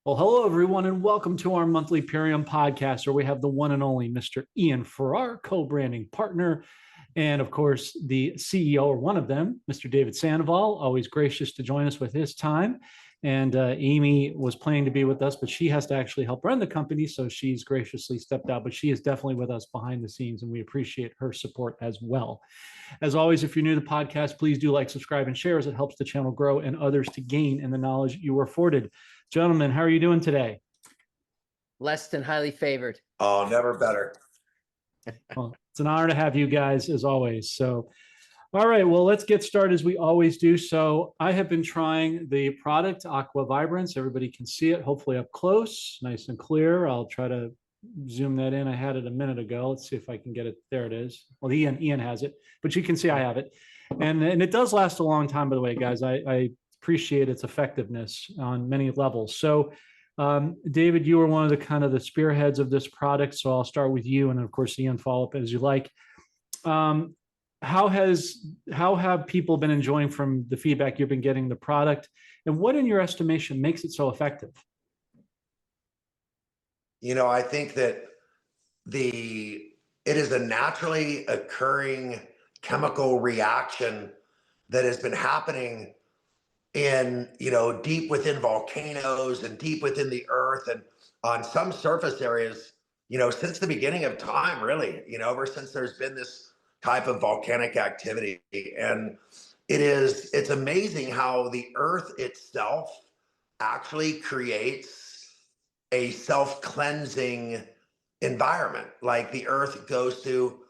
Well, hello, everyone, and welcome to our monthly Purium podcast, where we have the one and only Mr. Ian Farrar, co-branding partner, and of course, the CEO, or one of them, Mr. David Sandoval, always gracious to join us with his time. And Amy was planning to be with us, but she has to actually help run the company, so she's graciously stepped out, but she is definitely with us behind the scenes, and we appreciate her support as well. As always, if you're new to the podcast, please do like, subscribe, and share, as it helps the channel grow and others to gain in the knowledge you are afforded. Gentlemen, how are you doing today? Less than highly favored. Oh, never better. Well, it's an honor to have you guys as always. So, all right, well, let's get started as we always do. So I have been trying the product Aqua Vibrance. Everybody can see it, hopefully up close, nice and clear. I'll try to zoom that in. I had it a minute ago. Let's see if I can get it. There it is. Well, Ian has it, but you can see I have it. And it does last a long time, by the way, guys. I appreciate its effectiveness on many levels. So David, you were one of the kind of the spearheads of this product. So I'll start with you, and then of course, Ian, follow up as you like. How have people been enjoying from the feedback you've been getting the product, and what in your estimation makes it so effective? You know, I think that it is a naturally occurring chemical reaction that has been happening in, deep within volcanoes and deep within the earth and on some surface areas, since the beginning of time, really, ever since there's been this type of volcanic activity. And it's amazing how the earth itself actually creates a self-cleansing environment. Like the earth goes through,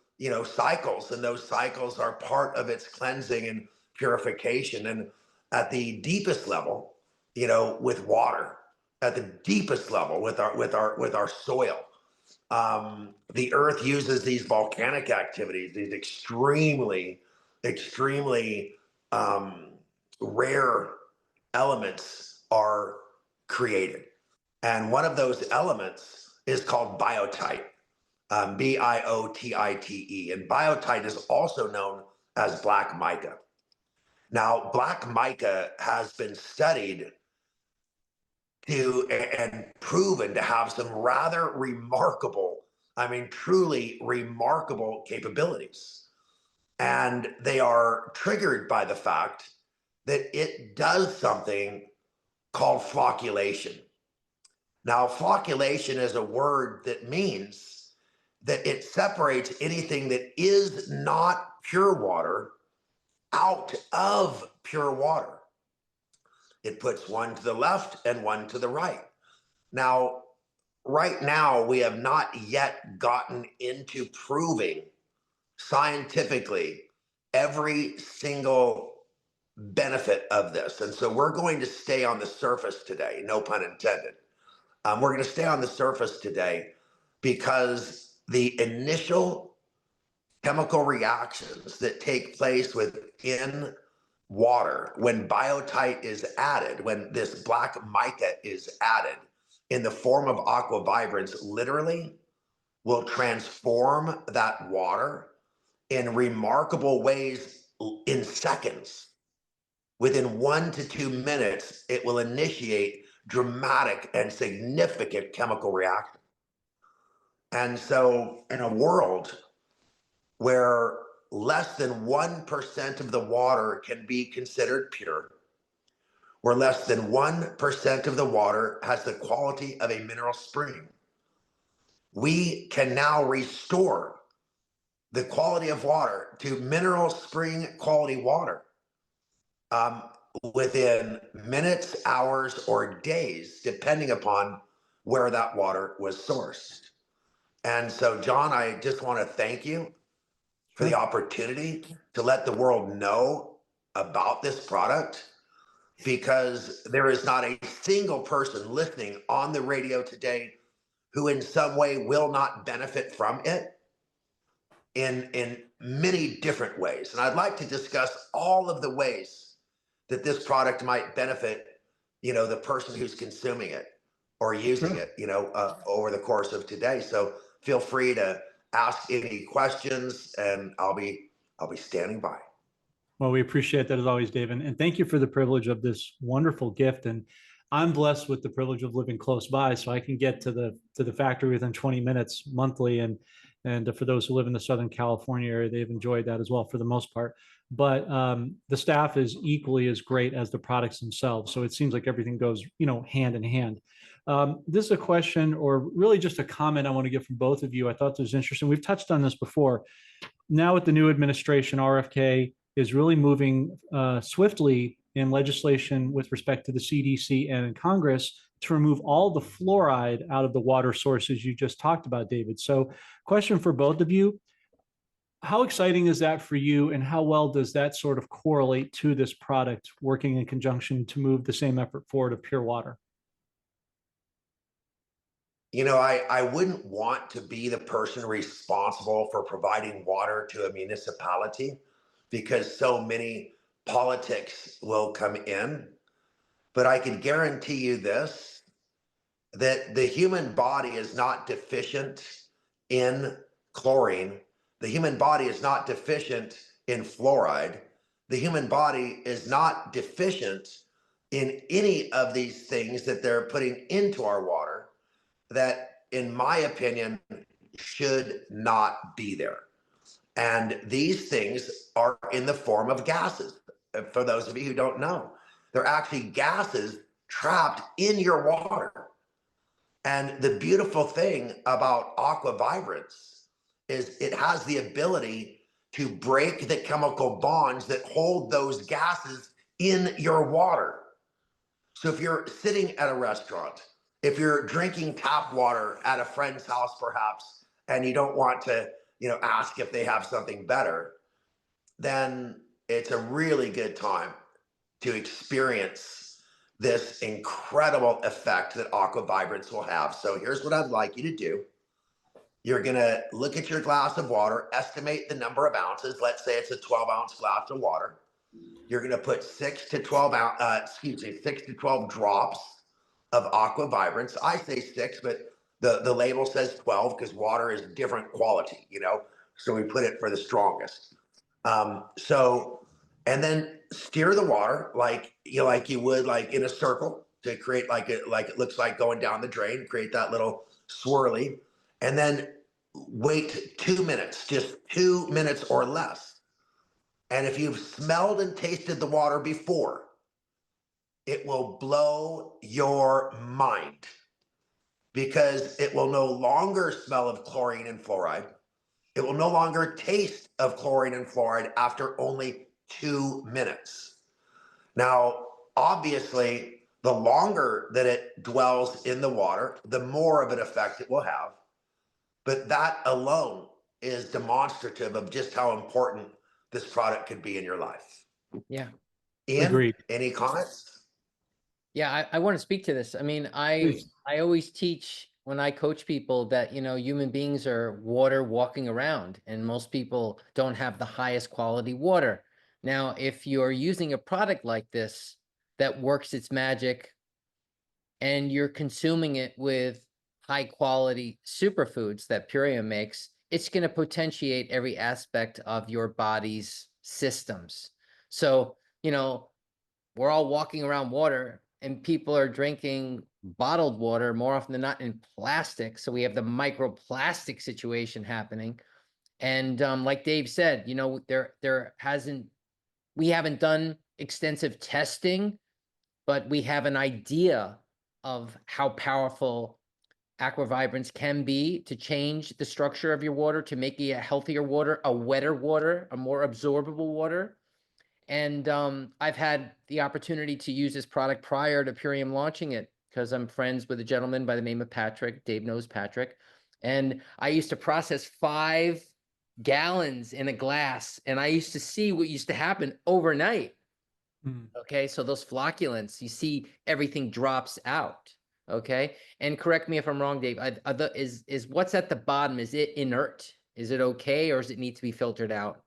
cycles, and those cycles are part of its cleansing and purification. And at the deepest level, with water, at the deepest level with our soil, the earth uses these volcanic activities, these extremely rare elements are created. And one of those elements is called biotite, biotite. And biotite is also known as black mica. Now, black mica has been studied and proven to have some rather remarkable, truly remarkable capabilities. And they are triggered by the fact that it does something called flocculation. Now, flocculation is a word that means that it separates anything that is not pure water out of pure water. It puts one to the left and one to the right. Now, right now, we have not yet gotten into proving scientifically every single benefit of this. And so we're going to stay on the surface today, no pun intended. We're going to stay on the surface today because the initial chemical reactions that take place within water when biotite is added, when this black mica is added in the form of Aqua Vibrance, literally will transform that water in remarkable ways in seconds. Within 1 to 2 minutes, it will initiate dramatic and significant chemical reaction. And so in a world where less than 1% of the water can be considered pure, where less than 1% of the water has the quality of a mineral spring, we can now restore the quality of water to mineral spring quality water within minutes, hours, or days, depending upon where that water was sourced. And so, Jon, I just want to thank you for the opportunity to let the world know about this product, because there is not a single person listening on the radio today who in some way will not benefit from it in many different ways. And I'd like to discuss all of the ways that this product might benefit, the person who's consuming it or using it, over the course of today. So feel free to ask any questions, and I'll be standing by. Well, we appreciate that as always, David, and thank you for the privilege of this wonderful gift. And I'm blessed with the privilege of living close by, so I can get to the factory within 20 minutes monthly. And for those who live in the Southern California area, they've enjoyed that as well for the most part. But the staff is equally as great as the products themselves. So it seems like everything goes, hand in hand. This is a question, or really just a comment I want to get from both of you. I thought this was interesting. We've touched on this before. Now with the new administration, RFK is really moving swiftly in legislation with respect to the CDC and in Congress to remove all the fluoride out of the water sources you just talked about, David. So question for both of you, how exciting is that for you, and how well does that sort of correlate to this product working in conjunction to move the same effort forward of pure water? I wouldn't want to be the person responsible for providing water to a municipality because so many politics will come in. But I can guarantee you this, that the human body is not deficient in chlorine. The human body is not deficient in fluoride. The human body is not deficient in any of these things that they're putting into our water that, in my opinion, should not be there. And these things are in the form of gases. For those of you who don't know, they're actually gases trapped in your water. And the beautiful thing about Aqua Vibrance is it has the ability to break the chemical bonds that hold those gases in your water. So if you're sitting at a restaurant, if you're drinking tap water at a friend's house, perhaps, and you don't want to, ask if they have something better, then it's a really good time to experience this incredible effect that Aqua Vibrance will have. So here's what I'd like you to do. You're going to look at your glass of water, estimate the number of ounces. Let's say it's a 12-ounce glass of water. You're going to put 6 to 12 drops of Aqua Vibrance. I say 6, but the label says 12 because water is different quality, so we put it for the strongest. And then stir the water like you would like in a circle to create like it looks like going down the drain, create that little swirly, and then wait 2 minutes, just 2 minutes or less. And if you've smelled and tasted the water before, it will blow your mind because it will no longer smell of chlorine and fluoride. It will no longer taste of chlorine and fluoride after only 2 minutes. Now, obviously, the longer that it dwells in the water, the more of an effect it will have. But that alone is demonstrative of just how important this product could be in your life. Yeah. Ian, Agreed. any comments? Yeah, I want to speak to this. I mean, I always teach when I coach people that, human beings are water walking around, and most people don't have the highest quality water. Now, if you're using a product like this that works its magic and you're consuming it with high quality superfoods that Purium makes, it's going to potentiate every aspect of your body's systems. So, we're all walking around water, and people are drinking bottled water more often than not in plastic. So we have the microplastic situation happening. And like Dave said, we haven't done extensive testing, but we have an idea of how powerful Aqua Vibrance can be to change the structure of your water, to make it a healthier water, a wetter water, a more absorbable water. And I've had the opportunity to use this product prior to Purium launching it because I'm friends with a gentleman by the name of Patrick. Dave knows Patrick. And I used to process 5 gallons in a glass, and I used to see what used to happen overnight. Okay, so those flocculants, you see everything drops out. Okay, and correct me if I'm wrong, Dave. Is what's at the bottom, is it inert? Is it okay, or does it need to be filtered out?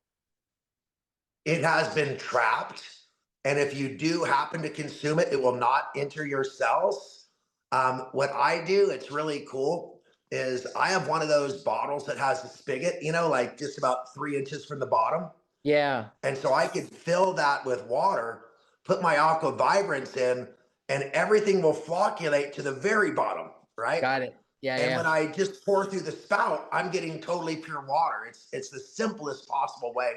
It has been trapped. And if you do happen to consume it, it will not enter your cells. What I do, it's really cool, is I have one of those bottles that has a spigot, like just about 3 inches from the bottom. Yeah. And so I could fill that with water, put my Aqua Vibrance in, and everything will flocculate to the very bottom, right? Got it. Yeah, And yeah. when I just pour through the spout, I'm getting totally pure water. It's the simplest possible way,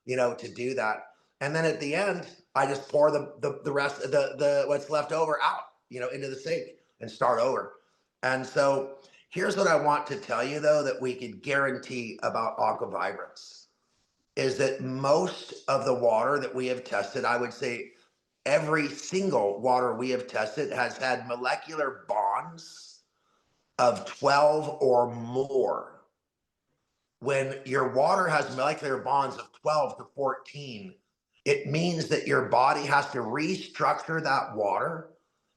to do that. And then at the end, I just pour the rest of the what's left over out, into the sink and start over. And so here's what I want to tell you though, that we could guarantee about Aqua Vibrance is that most of the water that we have tested, I would say every single water we have tested has had molecular bonds of 12 or more. When your water has molecular bonds of 12 to 14, it means that your body has to restructure that water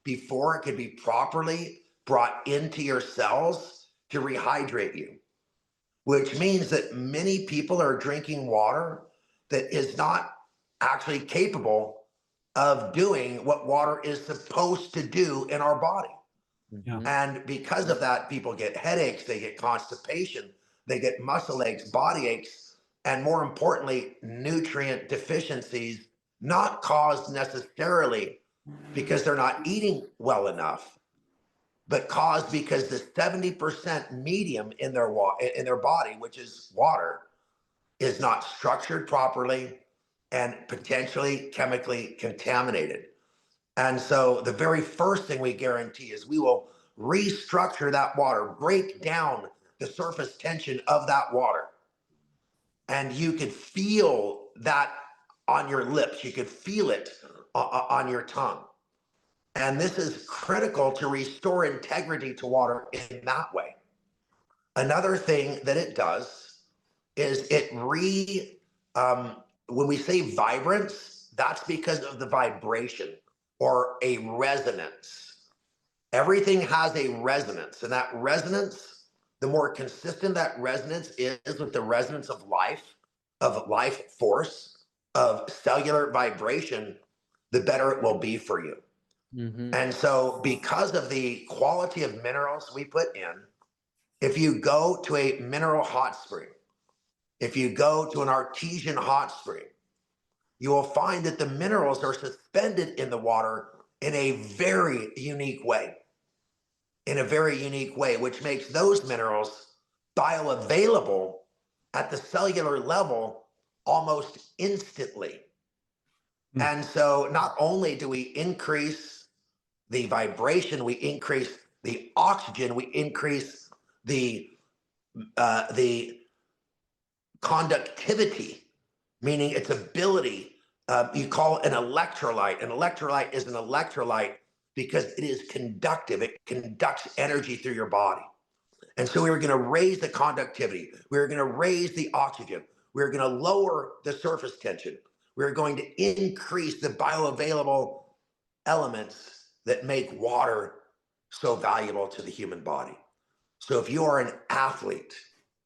before it can be properly brought into your cells to rehydrate you, which means that many people are drinking water that is not actually capable of doing what water is supposed to do in our body. Mhm. And because of that, people get headaches, they get constipation, they get muscle aches, body aches, and more importantly, nutrient deficiencies, not caused necessarily because they're not eating well enough, but caused because the 70% medium in their body, which is water, is not structured properly and potentially chemically contaminated. And so the very first thing we guarantee is we will restructure that water, break down the surface tension of that water. And you could feel that on your lips. You could feel it on your tongue. And this is critical to restore integrity to water in that way. Another thing that it does is when we say vibrance, that's because of the vibration or a resonance. Everything has a resonance, and that resonance, the more consistent that resonance is with the resonance of life force, of cellular vibration, the better it will be for you. Mhm. And so, because of the quality of minerals we put in, if you go to a mineral hot spring, if you go to an artesian hot spring, you will find that the minerals are suspended in the water in a very unique way. Which makes those minerals bioavailable at the cellular level almost instantly. Mm. And so not only do we increase the vibration, we increase the oxygen, we increase the conductivity, meaning its ability. You call it an electrolyte. An electrolyte is an electrolyte because it is conductive. It conducts energy through your body. And so we were going to raise the conductivity. We were going to raise the oxygen. We were going to lower the surface tension. We were going to increase the bioavailable elements that make water so valuable to the human body. So if you are an athlete,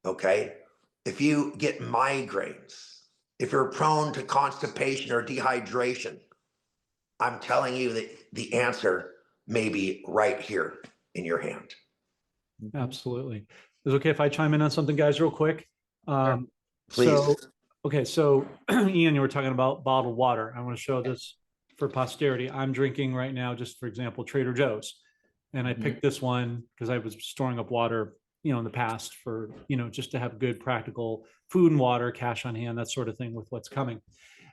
okay, if you get migraines, if you're prone to constipation or dehydration, I'm telling you that the answer may be right here in your hand. Absolutely. Is it okay if I chime in on something, guys, real quick? Please. So Ian, you were talking about bottled water. I want to show this for posterity. I'm drinking right now, just for example, Trader Joe's. And I picked this one because I was storing up water, in the past for, just to have good practical food and water, cash on hand, that sort of thing with what's coming.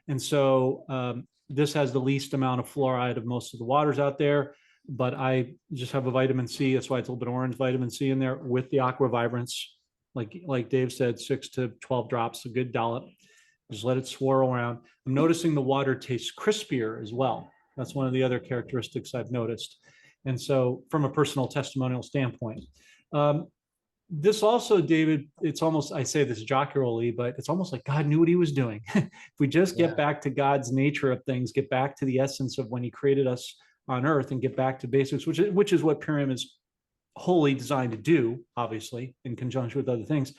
And so this has the least amount of fluoride of most of the waters out there, but I just have a vitamin C. That's why it's a little bit orange vitamin C in there with the Aqua Vibrance. Like Dave said, 6 to 12 drops, a good dollop. Just let it swirl around. I'm noticing the water tastes crispier as well. That's one of the other characteristics I've noticed. And so from a personal testimonial standpoint, this also, David, it's almost, I say this jocularly, but it's almost like God knew what he was doing. If we just get back to God's nature of things, get back to the essence of when he created us on earth and get back to basics, which is what Purium is wholly designed to do, obviously, in conjunction with other things.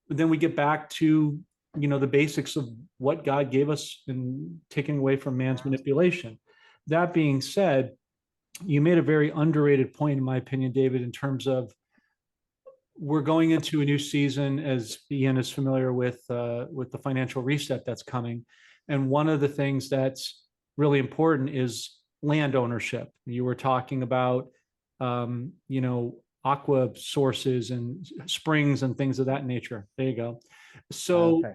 But then we get back to, the basics of what God gave us and taking away from man's manipulation. That being said, you made a very underrated point, in my opinion, David, in terms of we're going into a new season, as Ian is familiar with the financial reset that's coming. And one of the things that's really important is land ownership. You were talking about, you know, aqua sources and springs and things of that nature. There you go. So Okay.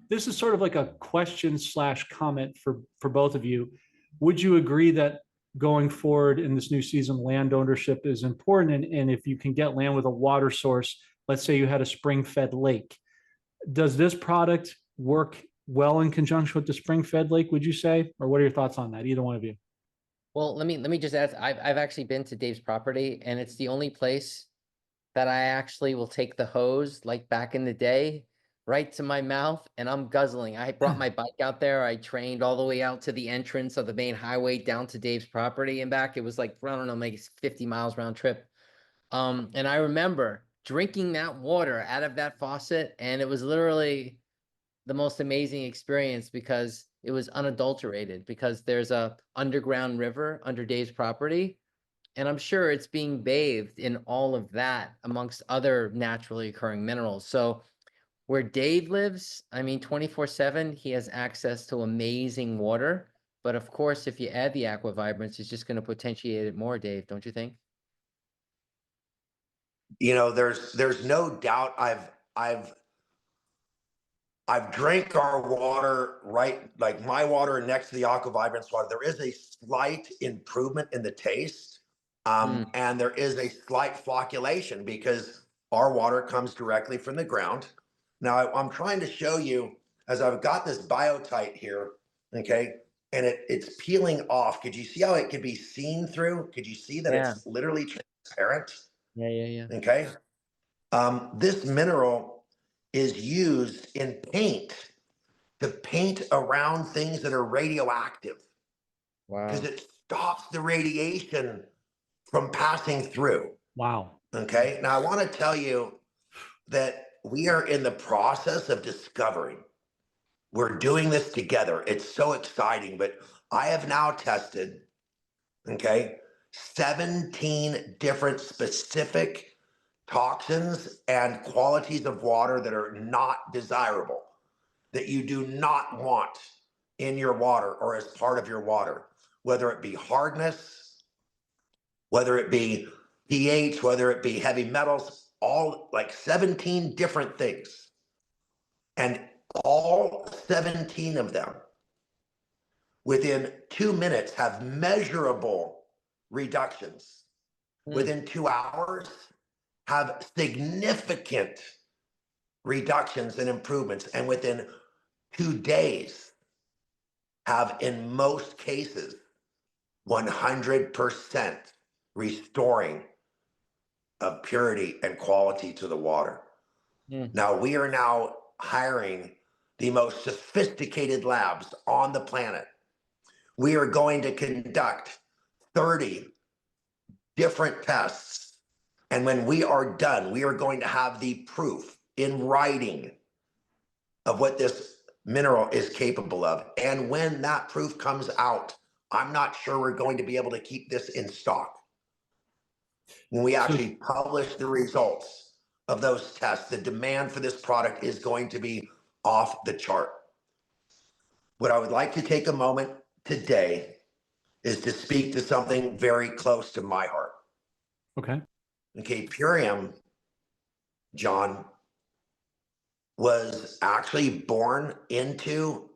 this is sort of like a question slash comment for both of you. Would you agree that going forward in this new season, land ownership is important? And if you can get land with a water source, let's say you had a spring fed lake, does this product work well in conjunction with the spring fed lake, would you say? Or what are your thoughts on that? Either one of you. Well, let me just add, I've actually been to Dave's property, and it's the only place that I actually will take the hose, like back in the day, right to my mouth, and I'm guzzling. I brought my bike out there. I trained all the way out to the entrance of the main highway down to Dave's property and back. It was like, I don't know, maybe 50 miles round trip. And I remember drinking that water out of that faucet, and it was literally the most amazing experience because it was unadulterated, because there's a underground river under Dave's property. And I'm sure it's being bathed in all of that amongst other naturally occurring minerals. So where Dave lives, I mean, 24/7, he has access to amazing water. But of course, if you add the Aqua Vibrance, it's just going to potentiate it more, Dave, don't you think? You know, there's no doubt I've drank our water, right, like my water next to the Aqua Vibrance water. There is a slight improvement in the taste, and there is a slight flocculation because our water comes directly from the ground. Now, I'm trying to show you as I've got this biotite here, okay, and it's peeling off. Could you see how it could be seen through? Could you see that Yeah. it's literally transparent? Yeah. Okay. This mineral is used in paint to paint around things that are radioactive because Wow. it stops the radiation from passing through. Wow. Okay. Now, I want to tell you that we are in the process of discovering. We're doing this together. It's so exciting, but I have now tested, okay, 17 different specific toxins and qualities of water that are not desirable, that you do not want in your water or as part of your water, whether it be hardness, whether it be pH, whether it be heavy metals, all like 17 different things. And all 17 of them within 2 minutes have measurable reductions. Within 2 hours, have significant reductions and improvements, and within 2 days have in most cases 100% restoring of purity and quality to the water. Now we are now hiring the most sophisticated labs on the planet. We are going to conduct 30 different tests, and when we are done, we are going to have the proof in writing of what this mineral is capable of. And when that proof comes out, I'm not sure we're going to be able to keep this in stock. When we actually publish the results of those tests, the demand for this product is going to be off the chart. What I would like to take a moment today is to speak to something very close to my heart. Okay. Okay, Purium, Jon, was actually born into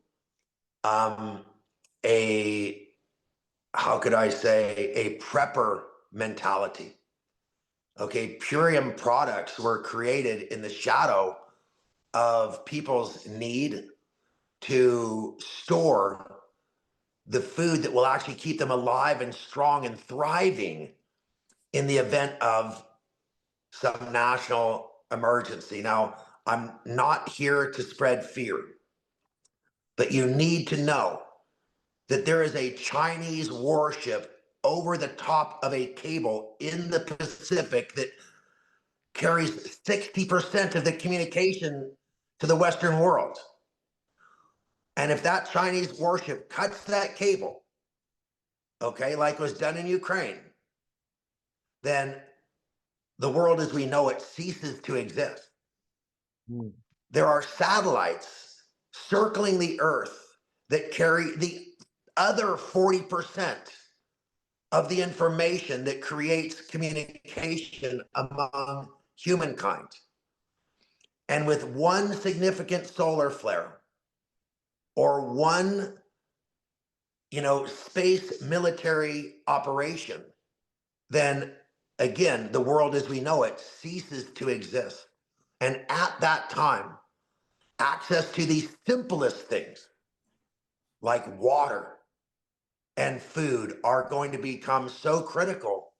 a, how could I say, a prepper mentality. Okay, Purium products were created in the shadow of people's need to store the food that will actually keep them alive and strong and thriving in the event of some national emergency. Now, I'm not here to spread fear, but you need to know that there is a Chinese warship over the top of a cable in the Pacific that carries 60% of the communication to the Western world. And if that Chinese warship cuts that cable, okay, like was done in Ukraine, then the world as we know it ceases to exist. There are satellites circling the Earth that carry the other 40% of the information that creates communication among humankind. And with one significant solar flare or one, space military operation, then again, the world as we know it ceases to exist. And at that time, access to the simplest things like water and food are going to become so critical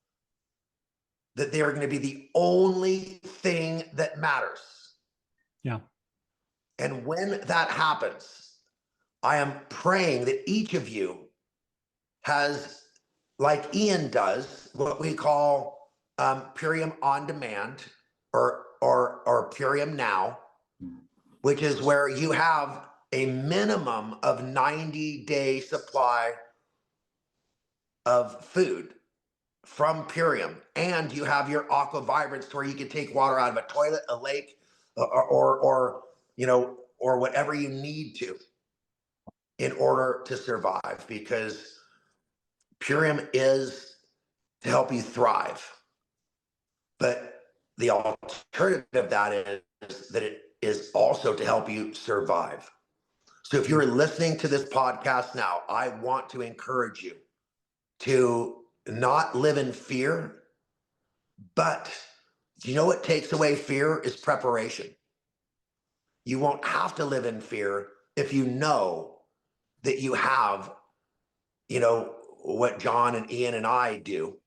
that they are going to be the only thing that matters. Yeah. And when that happens, I am praying that each of you has, like Ian does, what we call Purium on demand or Purium now, which is where you have a minimum of 90-day supply of food from Purium, and you have your Aqua Vibrance where you can take water out of a toilet, a lake, or whatever you need to in order to survive, because Purium is to help you thrive. But the alternative of that is that it is also to help you survive. So if you're listening to this podcast now, I want to encourage you to not live in fear, but you know what takes away fear is preparation. You won't have to live in fear if you know that you have, what John and Ian and I do,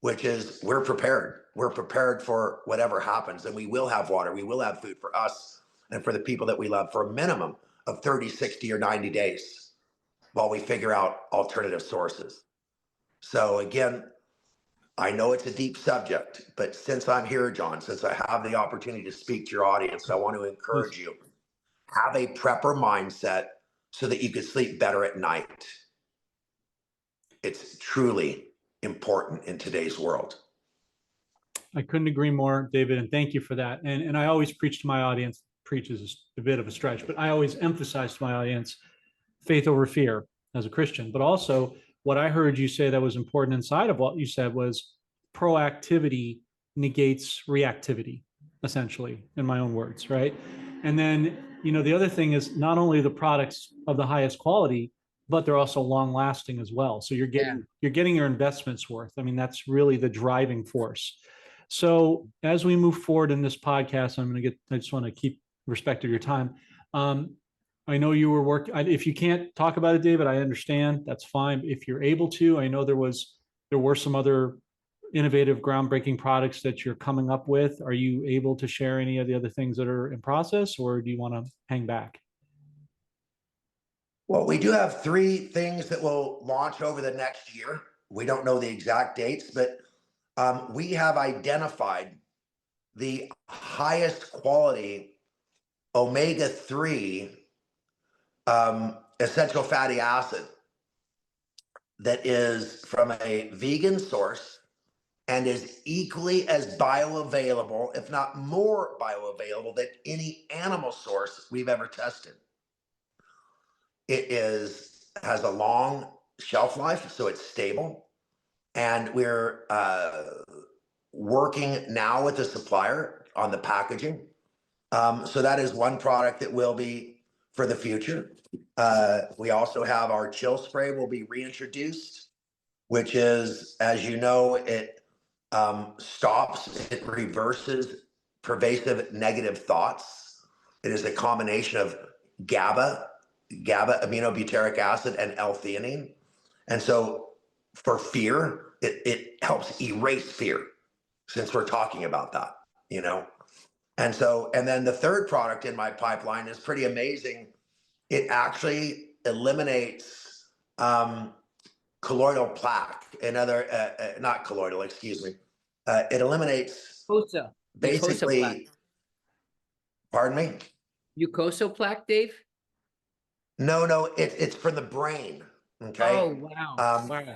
which is we're prepared. We're prepared for whatever happens, and we will have water. We will have food for us and for the people that we love for a minimum of 30, 60, or 90 days while we figure out alternative sources. So again, I know it's a deep subject, but since I'm here, John, since I have the opportunity to speak to your audience, I want to encourage you, have a prepper mindset so that you can sleep better at night. It's truly important in today's world. I couldn't agree more, David, and thank you for that. And I always preach to my audience, preach is a bit of a stretch, but I always emphasize to my audience faith over fear as a Christian. But also what I heard you say that was important inside of what you said was proactivity negates reactivity, essentially, in my own words, right? And then, the other thing is not only the products of the highest quality, but they're also long lasting as well. So you're getting your investments worth. I mean, that's really the driving force. So as we move forward in this podcast, I just want to keep respect of your time. I know you were working, if you can't talk about it, David, I understand, that's fine. If you're able to, I know there were some other innovative, groundbreaking products that you're coming up with. Are you able to share any of the other things that are in process, or do you want to hang back? Well, we do have 3 things that will launch over the next year. We don't know the exact dates, but we have identified the highest quality omega-3 essential fatty acid that is from a vegan source and is equally as bioavailable, if not more bioavailable, than any animal source we've ever tested. It has a long shelf life, so it's stable. And we're working now with the supplier on the packaging. So that is one product that will be for the future. We also have our chill spray will be reintroduced, which is, as you know, it it reverses pervasive negative thoughts. It is a combination of GABA aminobutyric acid, and L-theanine. And so for fear, it helps erase fear, since we're talking about that, And then the third product in my pipeline is pretty amazing. It actually eliminates colloidal plaque and not colloidal, excuse me. It eliminates Mucosa. basically, Mucosa plaque. Pardon me? Mucosa plaque, Dave? No, it's from the brain. Okay. Oh, wow. Wow.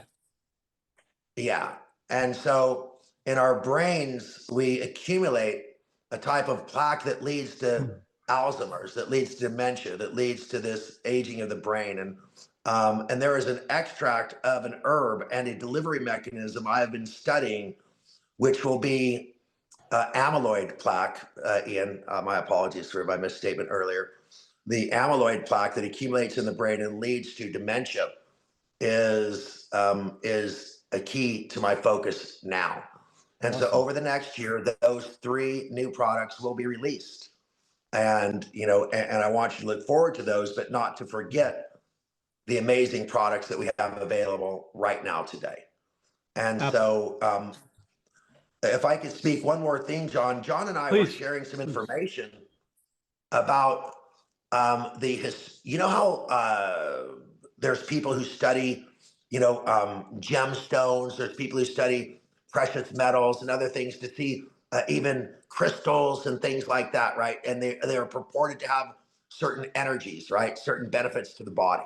Yeah. And so in our brains, we accumulate a type of plaque that leads to Alzheimer's, that leads to dementia, that leads to this aging of the brain. And And there is an extract of an herb and a delivery mechanism I have been studying, which will be amyloid plaque. Ian, my apologies for my misstatement earlier. The amyloid plaque that accumulates in the brain and leads to dementia is a key to my focus now. And so Awesome. over the next year, those 3 new products will be released. And, and I want you to look forward to those, but not to forget the amazing products that we have available right now today. And so if I could speak one more thing, Jon and I were Please. sharing some information about how there's people who study, gemstones, there's people who study precious metals and other things to see even crystals and things like that, right? And they're purported to have certain energies, right? Certain benefits to the body.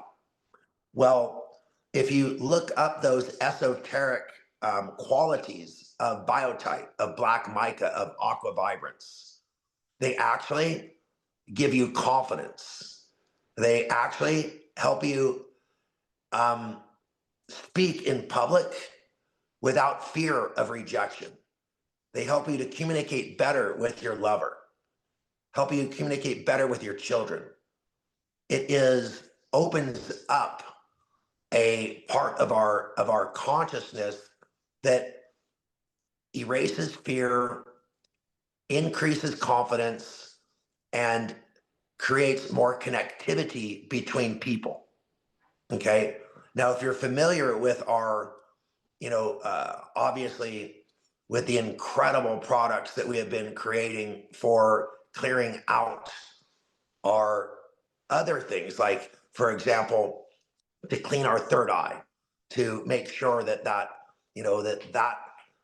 Well, if you look up those esoteric qualities of biotite, of black mica, of aqua vibrance, they actually give you confidence. They actually help you speak in public without fear of rejection. They help you to communicate better with your lover, help you communicate better with your children. It opens up a part of our consciousness that erases fear, increases confidence, and creates more connectivity between people. Okay. Now, if you're familiar with our, obviously with the incredible products that we have been creating for clearing out our other things, like, for example, to clean our third eye, to make sure that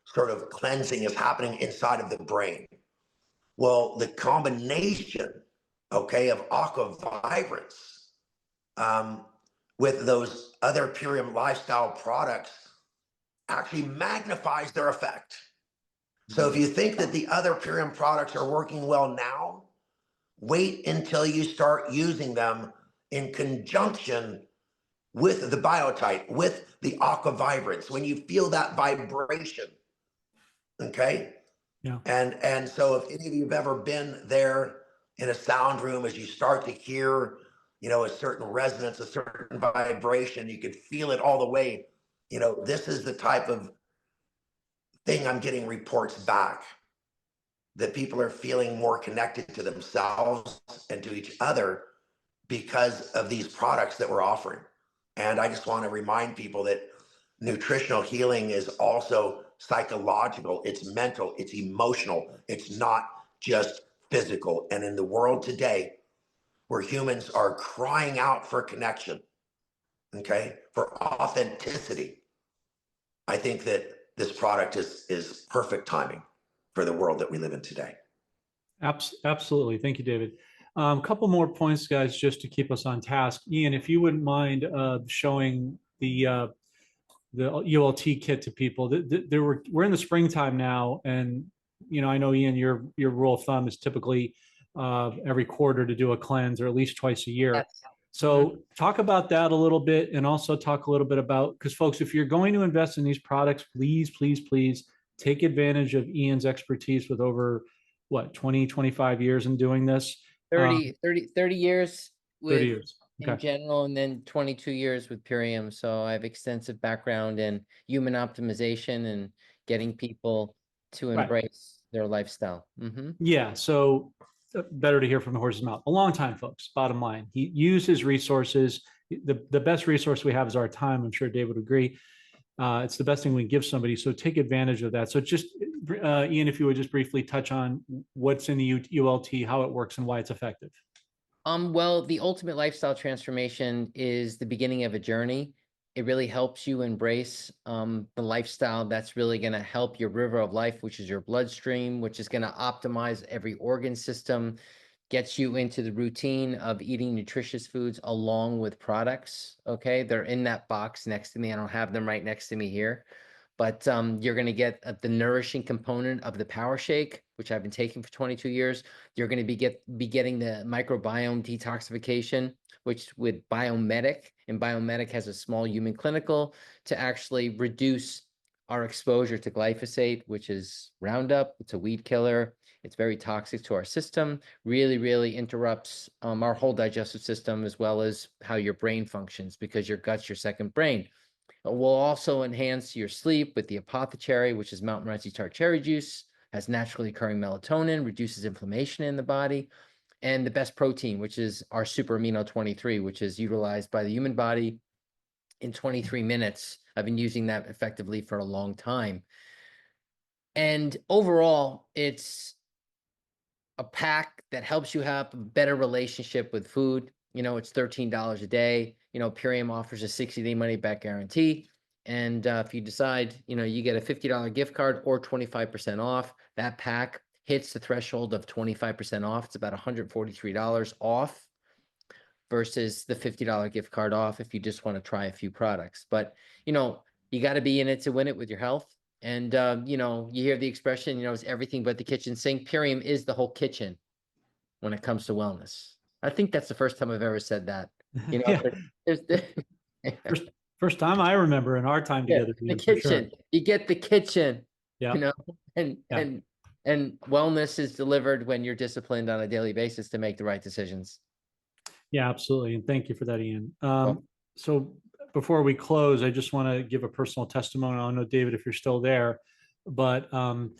sort of cleansing is happening inside of the brain. Well, the combination, okay, of aqua vibrance with those other Purium lifestyle products actually magnifies their effect. So if you think that the other Purium products are working well now, wait until you start using them in conjunction with the biotite, with the aqua vibrance, when you feel that vibration. Okay. Yeah. And so if any of you have ever been there in a sound room, as you start to hear, a certain resonance, a certain vibration, you could feel it all the way. This is the type of thing I'm getting reports back, that people are feeling more connected to themselves and to each other because of these products that we're offering. And I just want to remind people that nutritional healing is also psychological, it's mental, it's emotional, it's not just physical. And in the world today, where humans are crying out for connection, okay, for authenticity, I think that this product is perfect timing for the world that we live in today. Absolutely. Thank you, David. A couple more points, guys, just to keep us on task. Ian, if you wouldn't mind showing the ULT kit to people. We're in the springtime now, and I know, Ian, your rule of thumb is typically every quarter to do a cleanse, or at least twice a year. Yes. So talk about that a little bit, and also talk a little bit about, because folks, if you're going to invest in these products, please, please, please take advantage of Ian's expertise with over 20, 25 years in doing this. 30 years 30 years. Okay. in general, and then 22 years with Purium. So I have extensive background in human optimization and getting people to embrace their lifestyle. Yeah. So better to hear from the horse's mouth. A long time, folks. Bottom line, he used his resources. The best resource we have is our time. I'm sure David would agree. It's the best thing we can give somebody. So take advantage of that. So just, Ian, if you would just briefly touch on what's in the ULT, how it works, and why it's effective. Well, the ultimate lifestyle transformation is the beginning of a journey. It really helps you embrace the lifestyle that's really going to help your river of life, which is your bloodstream, which is going to optimize every organ system, gets you into the routine of eating nutritious foods along with products. Okay, they're in that box next to me. I don't have them right next to me here, but you're going to get the nourishing component of the power shake, which I've been taking for 22 years. You're going to be getting the microbiome detoxification, which with Biomedic, and Biomedic has a small human clinical to actually reduce our exposure to glyphosate, which is Roundup. It's a weed killer. It's very toxic to our system, really interrupts our whole digestive system, as well as how your brain functions, because your gut's your second brain. It will also enhance your sleep with the apothecary, which is Mountain Rising Tart cherry juice, has naturally occurring melatonin, reduces inflammation in the body, and the best protein, which is our super amino 23, which is utilized by the human body in 23 minutes. I've been using that effectively for a long time. And overall, it's a pack that helps you have a better relationship with food. You know, it's $13 a day. You know, Purium offers a 60-day money back guarantee. And if you decide, you know, you get a $50 gift card or 25% off, that pack hits the threshold of 25% off. It's about $143 off versus the $50 gift card off if you just want to try a few products. But, you know, you got to be in it to win it with your health. And, you know, you hear the expression, you know, it's everything but the kitchen sink. Purium is the whole kitchen when it comes to wellness. I think that's the first time I've ever said that. You know, Yeah. there's First time I remember in our time yeah, together, the Ian, for sure. kitchen. You get the kitchen, Yeah. you know, and Yeah. and wellness is delivered when you're disciplined on a daily basis to make the right decisions. Yeah, absolutely. And thank you for that, Ian. Well, So before we close, I just want to give a personal testimony. I don't know, David, if you're still there, but a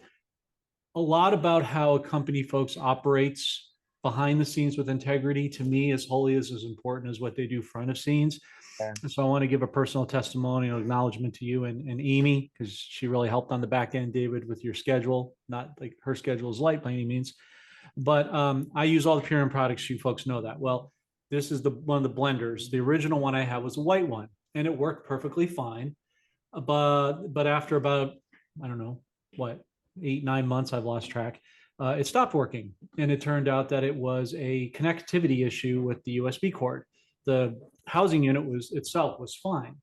lot about how a company, folks, operates behind the scenes with integrity, to me, is wholly as important as what they do front of scenes. yeah. So I want to give a personal testimonial acknowledgement to you and Amy, because she really helped on the back end, David, with your schedule. Not like her schedule is light by any means, but I use all the Purium products. You folks know that. Well, this is one of the blenders. The original one I had was a white one, and it worked perfectly fine. But after about, I don't know what, 8, 9 months, I've lost track. It stopped working, and it turned out that it was a connectivity issue with the USB cord. The housing unit itself was fine.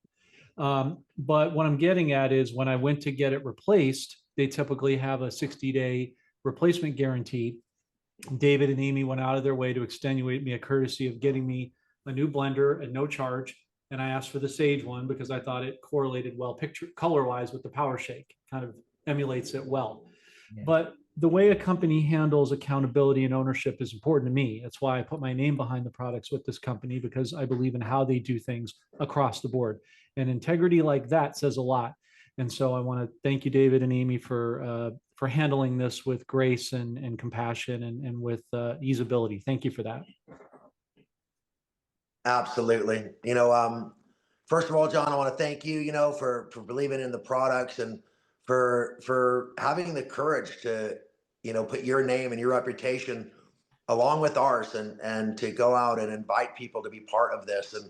But what I'm getting at is when I went to get it replaced, they typically have a 60-day replacement guarantee. David and Amy went out of their way to extenuate me a courtesy of getting me a new blender at no charge. And I asked for the Sage one because I thought it correlated well color wise with the Power Shake, kind of emulates it well. Yeah. But the way a company handles accountability and ownership is important to me. That's why I put my name behind the products with this company, because I believe in how they do things across the board. And integrity like that says a lot. And so I want to thank you, David and Amy, for handling this with grace and compassion and with easeability. Thank you for that. Absolutely. First of all, John, I want to thank you, for believing in the products and for having the courage to, put your name and your reputation along with ours and to go out and invite people to be part of this. And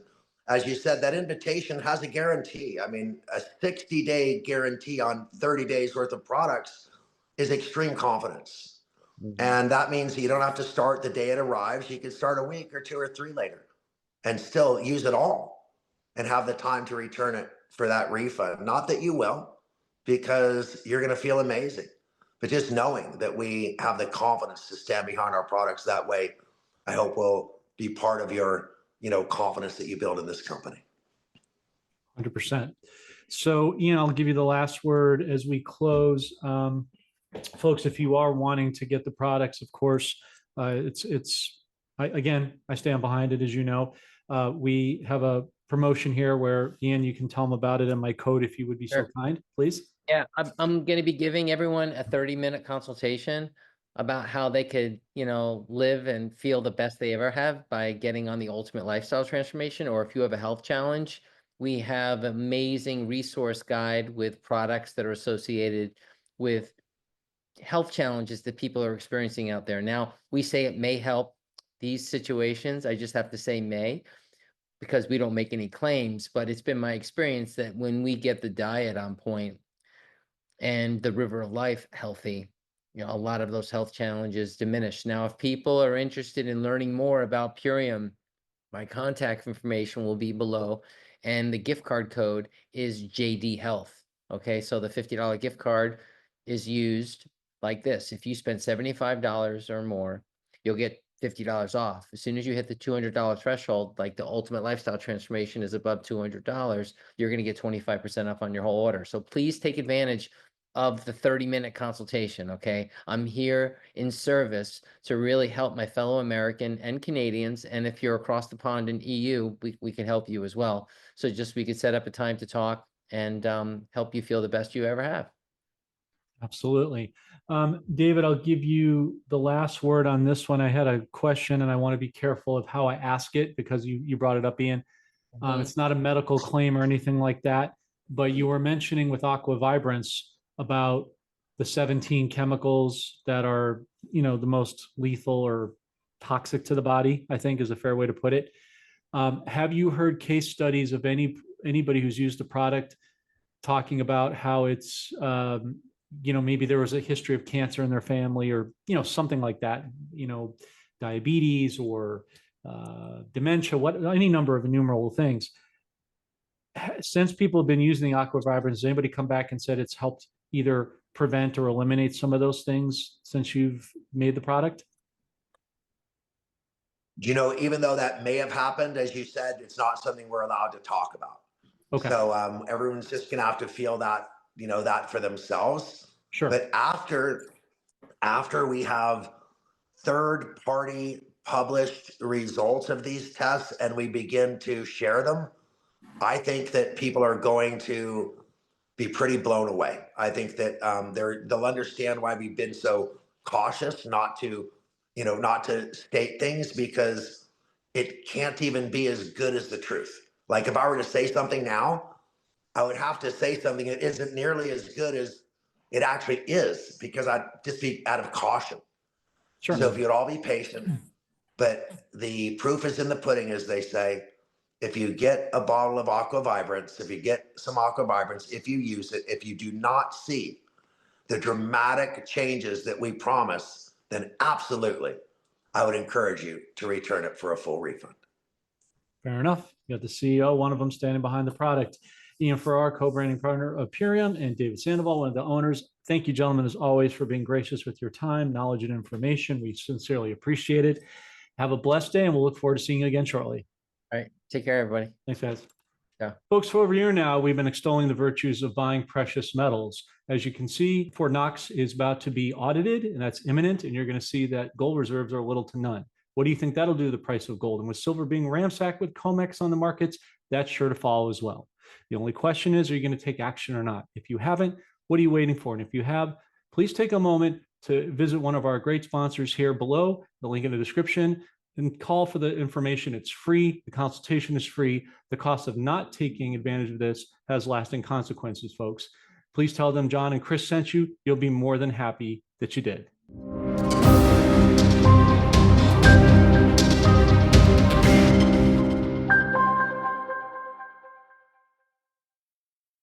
as you said, that invitation has a guarantee. I mean, a 60-day guarantee on 30 days worth of products is extreme confidence. Mhm. And that means you don't have to start the day it arrives. You can start a week or 2 or 3 later and still use it all and have the time to return it for that refund. Not that you will, because you're going to feel amazing, but just knowing that we have the confidence to stand behind our products that way, I hope will be part of your, confidence that you build in this company. 100%. So, Ian, I'll give you the last word as we close. Folks, if you are wanting to get the products, of course, again, I stand behind it, as you know. We have a promotion here where, Ian, you can tell them about it and my code if you would be so Sure. kind, please. Yeah, I'm going to be giving everyone a 30-minute consultation about how they could, live and feel the best they ever have by getting on the ultimate lifestyle transformation. Or if you have a health challenge, we have an amazing resource guide with products that are associated with health challenges that people are experiencing out there. Now, we say it may help these situations. I just have to say may, because we don't make any claims, but it's been my experience that when we get the diet on point and the river of life healthy, a lot of those health challenges diminish. Now, if people are interested in learning more about Purium, my contact information will be below, and the gift card code is JD Health. Okay, so the $50 gift card is used like this. If you spend $75 or more, you'll get $50 off. As soon as you hit the $200 threshold, like the ultimate lifestyle transformation is above $200, you're going to get 25% off on your whole order. So please take advantage of the 30-minute consultation, okay? I'm here in service to really help my fellow American and Canadians. And if you're across the pond in EU, we can help you as well. So just we could set up a time to talk and help you feel the best you ever have. Absolutely. David, I'll give you the last word on this one. I had a question and I want to be careful of how I ask it because you brought it up, Ian. It's not a medical claim or anything like that, but you were mentioning with Aqua Vibrance about the 17 chemicals that are, the most lethal or toxic to the body, I think is a fair way to put it. Have you heard case studies of anybody who's used the product talking about how it's, maybe there was a history of cancer in their family or, something like that, diabetes or dementia, any number of innumerable things. Since people have been using the Aqua Vibrance, has anybody come back and said it's helped either prevent or eliminate some of those things since you've made the product? Even though that may have happened, as you said, it's not something we're allowed to talk about. Okay. So everyone's just going to have to feel that, that for themselves. Sure. But after we have third-party published results of these tests and we begin to share them, I think that people are going to be pretty blown away. I think that they'll understand why we've been so cautious not to state things, because it can't even be as good as the truth. Like if I were to say something now, I would have to say something that isn't nearly as good as it actually is, because I'd just be out of caution. Sure. So if you'd all be patient, but the proof is in the pudding, as they say. If you get a bottle of Aqua Vibrance, if you get some Aqua Vibrance, if you use it, if you do not see the dramatic changes that we promise, then absolutely, I would encourage you to return it for a full refund. Fair enough. You got the CEO, one of them standing behind the product. Ian Farrar, co-branding partner of Purium, and David Sandoval, one of the owners. Thank you, gentlemen, as always, for being gracious with your time, knowledge, and information. We sincerely appreciate it. Have a blessed day, and we'll look forward to seeing you again shortly. All right. Take care, everybody. Thanks, guys. Yeah. Folks, for over a year now, we've been extolling the virtues of buying precious metals. As you can see, Fort Knox is about to be audited, and that's imminent, and you're going to see that gold reserves are little to none. What do you think that'll do to the price of gold? And with silver being ransacked with COMEX on the markets, that's sure to follow as well. The only question is, are you going to take action or not? If you haven't, what are you waiting for? And if you have, please take a moment to visit one of our great sponsors here below, the link in the description, and call for the information. It's free. The consultation is free. The cost of not taking advantage of this has lasting consequences, folks. Please tell them John and Chris sent you. You'll be more than happy that you did.